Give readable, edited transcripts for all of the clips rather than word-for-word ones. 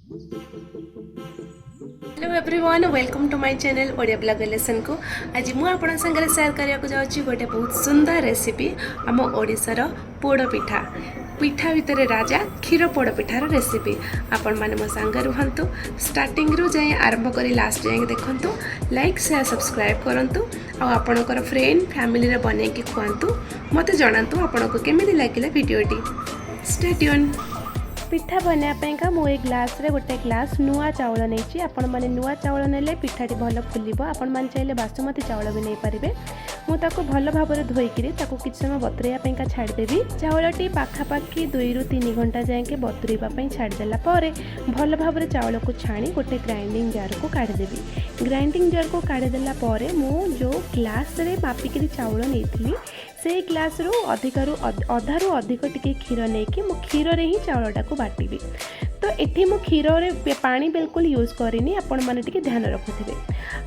Hello everyone, welcome to my channel Odia blogger lesson को। आज मुझे आपन संगे शेयर करने जाऊँगी गोटे बहुत सुंदर रेसिपी आम ओडिशार पोड़ पिठा। पिठा भितर राजा क्षीर पोड़ पिठार रेसिपी। आपण मैंने मो सांगे रुहतु, स्टार्टिंग रु जाए आरंभ कर लास्ट जाए देखूँ। लाइक शेयर सब्सक्राइब करूँ, आपणकर फ्रेंड फैमिली रे बन के खुआतु। मत जनातु आपन को केमी लगे वीडियोटी। Stay tune. पिठा बनाइका मु ए ग्लास रे गोटे ग्लास नुआ चाउल नहीं। आपण मैंने नुआ चाउल नेले पिठाटी भल फुलिब। आपण मैंने चाहिए बासमती चाउल भी नहीं पारे। मुझे भल भाव में धोईकी किसी समय बतुरैया छाड़देवी। चाउलटी पाखापाखि 2 ରୁ 3 घंटा जाए बतुरैया छाड़देला भल भाव में चाउल को छाणी गोटे ग्राइंडिंग जार को काढ़ीदेवी। ग्राइंडिंग जार को काढ़ीदेला मु जो ग्लास रे मापिकी चाउल नहीं से ग्लास रु अधारू अधिक टिके क्षीर नहीं कि मो क्षीर रे ही चाउलटा को बाटिबी। तो एठी मो क्षीर रे पानी बिल्कुल यूज करिनी। आपण माने टिके ध्यान रखुथिबे।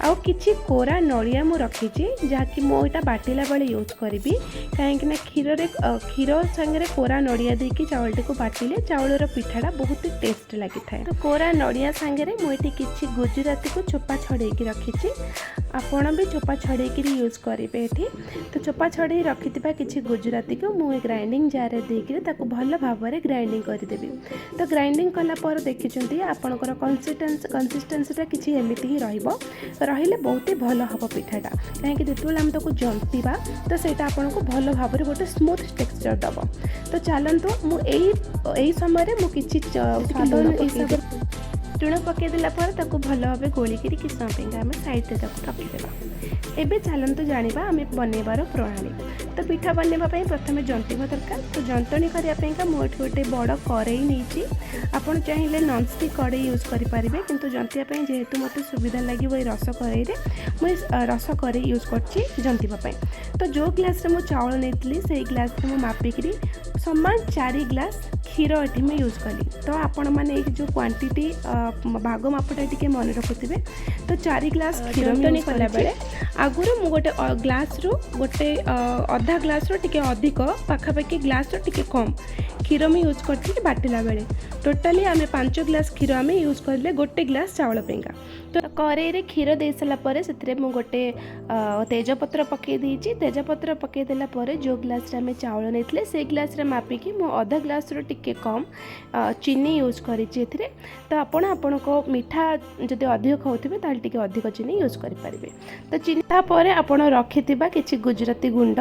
आउ किछि कोरा नड़िया मु रखिछि जहाँकि मो एटा बाटिला बेले यूज करिबी। काहेकि ना क्षीर संगे कोरा नड़िया देकी चाउलटी को बाटिले चाउलर पिठाटा बहुत टेस्ट लगी थाए। तो कोरा नड़िया संगे मु एठी किछि गुजराती को चोपा छड़ेकी रखिछि। आपण भी चोपा छड़ेकी यूज करेंगे एठी। तो चोपा छड़े रखिथिबा किछि गुजराती को मु ग्राइंडिंग जार रे देकी ताको भल भाव में ग्राइंडिंग करदेवी। तो ग्राइंडिंग कला पर देखिछंती आपनकर कंसिस्टेंसीटा किछि एमिति ही रहिले बहुत ही भल हम पिठाटा। कहीं जिते आम ताको जंतीबा तो सेटा आपनको भल भाव में गोटे स्मूथ टेक्सचर दब। तो चलतु मुझे समय मु किछि लुण पकईदेला भल भाव गोलिकी किस समय आम साइड रखिदेवा। एबे चलतु जानिबा आम बनइबार प्रणाली। तो पिठा बनवाई प्रथम जंतिबा दरकार। तो जंतणी करने मुझे गोटे बड़ कड़ई नहीं। आपड़ चाहिए नॉनस्टिक कड़ई यूज करेंगे किंतु जंतियापाई जेहेतु मत सुविधा लगे रस कड़ई मुझे रस कड़ई यूज कर जंतियापाई। तो जो ग्लास रे मु चाउल नहीं से ग्लास रे मु मापिकी समान 4 ग्लास क्षीर एटी मैं यूज कली। तो आपण मैंने जो क्वांटिटी भाग मापटा टी मन रखुथे। तो 4 ग्लास क्षीर जंतणी कला बेले आगुरी मु गोटे ग्लास रु गोटे अधा ग्लास रो टिके अधिक पाखापाखि ग्लास रो टिके कम क्षीर में यूज करती बाटिला बेले। टोटाली आम 5 ग्लास क्षीर आम यूज करले गोटे ग्लास चाउल पेंगा। तो कड़ई रे क्षीर दे सारा पर से गोटे तेजपत्र पकई देछि। तेजपत्र पकई देला पर जो ग्लास रे आम चाउल नहीं से ग्लास रे मापिकी मु आधा ग्लास रो टिके कम चीनी यूज करिछि एथिरे। तो आपण को मीठा जदि अधिक खाउथिबे ताल टिके अधिक चीनी यूज करि परिबे। तो चीनी तापर आपण रखिथिबा किछि गुजराती गुंड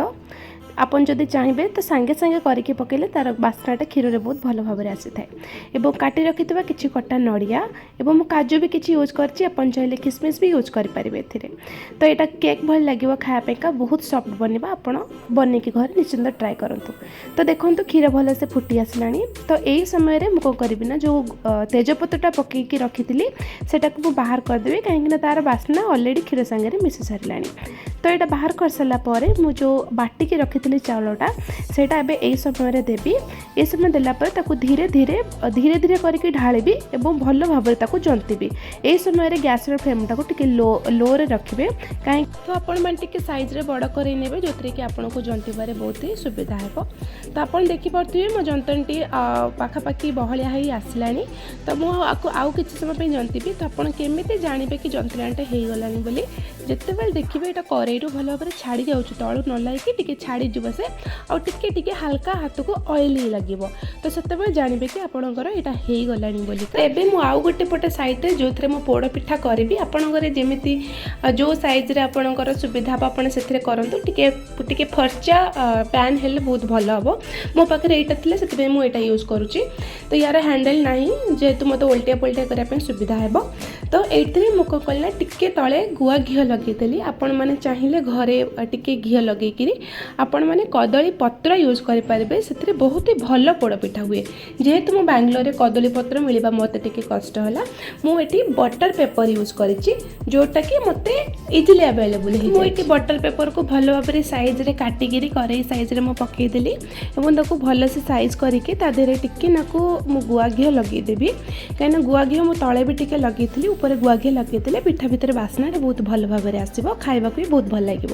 आपन जदि चाहिए तो सांगे सांगे करके पकेले तार बास्नाटा क्षीर रे बहुत भल भाव में आसी थाए। एवं काटी रखिथिबा किछि कटा नड़िया एवं काजू भी किछि यूज करछि। आपन चाहिए किसमिस भी यूज करि परिबे एथिरे। तो एटा केक भल लागिवो खायापेका बहुत सॉफ्ट बनवा। आपन बने के घर निश्चिंत ट्राई करंतु। तो देखंतु क्षीर भल से फुटी आसलानी। तो एई समय रे मु को करबी ना जो तेजपत्रटा पकई के रखिथिली सेटा को बाहर कर देबे। काहेकि ना तार बास्ना ऑलरेडी क्षीर संगे रे मिसि सारलानी। तो एटा बाहर कर सला परे मु जो बाटी के रखिथिली चाउलटा सेटा एबे एई समय रे देबी। ए समय देला पर ताको धीरे धीरे करके ढाळिबी एवं भल भाव में ताको जंतीबी। ए समय रे गैस रे फ्लेम टाको टिके लो रे रखिबे। काहे तो आपण मन टिके साइज रे बड़ करे नेबे जोतरे कि आपण को जंतीबारे बहुत ही सुविधा हेबो। तो आपण देखि परथिबे मो जंतनटी पाखापाखि बहलिया हेई आसलानी। तो मु आउ किछि समय पे जंतीबी। तो आपण केमिते जानिबे कि जंतनाटा हेई गलानी बोली जत्ते बेल देखिबे एटा करेई रु भल भाव में छाड़ी जाउछ तळु न लागिक टिके छाड़ी जिवो से आ टिके हल्का हाथ को ऑयली लगिवो। तो सेते जानबे कि आपणकर एटा हेई गलानी बोली। तो एबे मु आउ गोटे पटे साइड रे जोथरे मो पोड़ पिठा करबी। आपणकर जेमिति जो साइज रे आपणकर सुविधा बा आपण सेथरे करंतु। टिके फर्चा पैन हेले बहुत भल हबो। मो पाखरे एटा थिले सेते मु एटा यूज करूची। तो यार हैंडल नाही जेतु मते उल्टिया पलटिया करिया पे सुविधा हेबो। तो एथिरे मु को कलना टिके तळे गुआ घियो लगे देली। आपण माने चाहिए घरे टिके घियो लगे किरी आपण माने कदली पत्र यूज करि पारिबे। सेथरे बहुत ही भल पोड़ पिठा हुए। जेहेतु मो बैंगलोर रे कदली पत्र मिलबा मते टिके कष्ट होला मु एठी बटर पेपर यूज करिछि जोटा कि मते इजीली अवेलेबल है। मु एठी बटर पेपर को भल भाव में साइज रे काटी गिरी करेई साइज रे मो पकई देली एवं ताको भल से साइज करके ता देरे टिके नाको मु गुआ घियो लगे देबी। काहे ना गुआ घियो मो तळे भी टिके लगेइथिली ऊपर गुआ घियो लगे देले पिठा भितर बास्ना रे बहुत भल भाव भाग में आसो खाइबा भी बहुत भल लगे।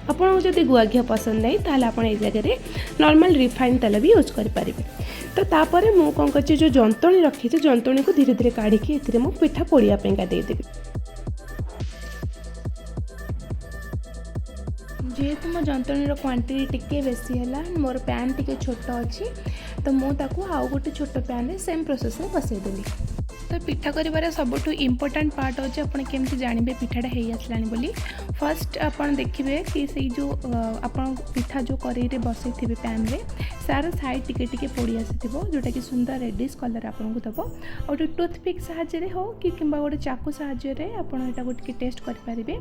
आपको जब गुआ घी पसंद नहीं ताल आप जगह नॉर्मल रिफाइन तेल भी यूज करेंगे। तो तापर मु कौन कर जो जंतणी रखी जंतणी को धीरे धीरे काढ़ी ए पिठा पोड़ापी देदेवी। जेहेतु मो जंतणीर क्वांटिटी टिके बेसी है मोर पैन टिके छोट अच्छी तो मुझे आउ गोटे छोट पैन में सेम प्रोसेस में बसईदेली। तो पिठा कर सबुठ इम्पोर्टाट पार्ट अच्छे आपड़ केमती जानवे पिठाटा हो आसला बोली। फर्स्ट आपड़ देखिए कि से जो आप पिठा जो कड़े बसई थे पैन रे सार साइड टिके टिके पोड़ी आसी जोटा कि सुंदर रेडिश कलर आपको दब और टूथपिक साहाय्य हो कि गोटे चाकू साहाय्य आपको टेस्ट करेंगे।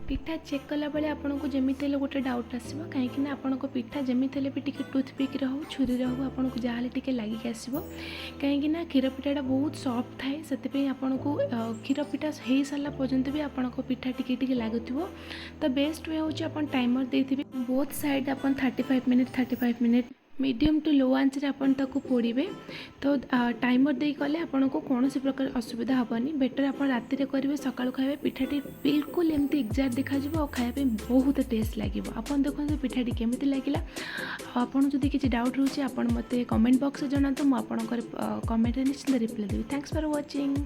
पिठा चेक कला बेले आपको जमी गोटे डाउट आसो कहीं आपण पिठा जमी भी टी टूथपिक हो छुरी हो आपको जहाँ टे लगिक आसो कहीं क्षीर पिठाटा बहुत सॉफ्ट थाए से आपको क्षीर पिठा हो सारा पर्यंत भी आपण पिठा टिके लगुव। तो बेस्ट वे हूँ आप टाइमर देते बोथ साइड आप 35 मिनिट मीडियम टू लो आंच रे आपन ताको पोड़े। तो टाइमर दे कले आपन को कौन सी प्रकार असुविधा हेनी। बेटर आप राति रे करेंगे सकाळु खाइबे पिठाटी बिल्कुल एमती एक्जाक्ट देखा और खाइबा बहुत टेस्ट लगे। आपन देखो पिठाटी केमिति लागिला। आपन जदि किछि डाउट रोचे आपन मते कमेंट बॉक्स रे जणातु मु आपनकर कमेंट रे निश्चित reply Devi. Thanks for watching.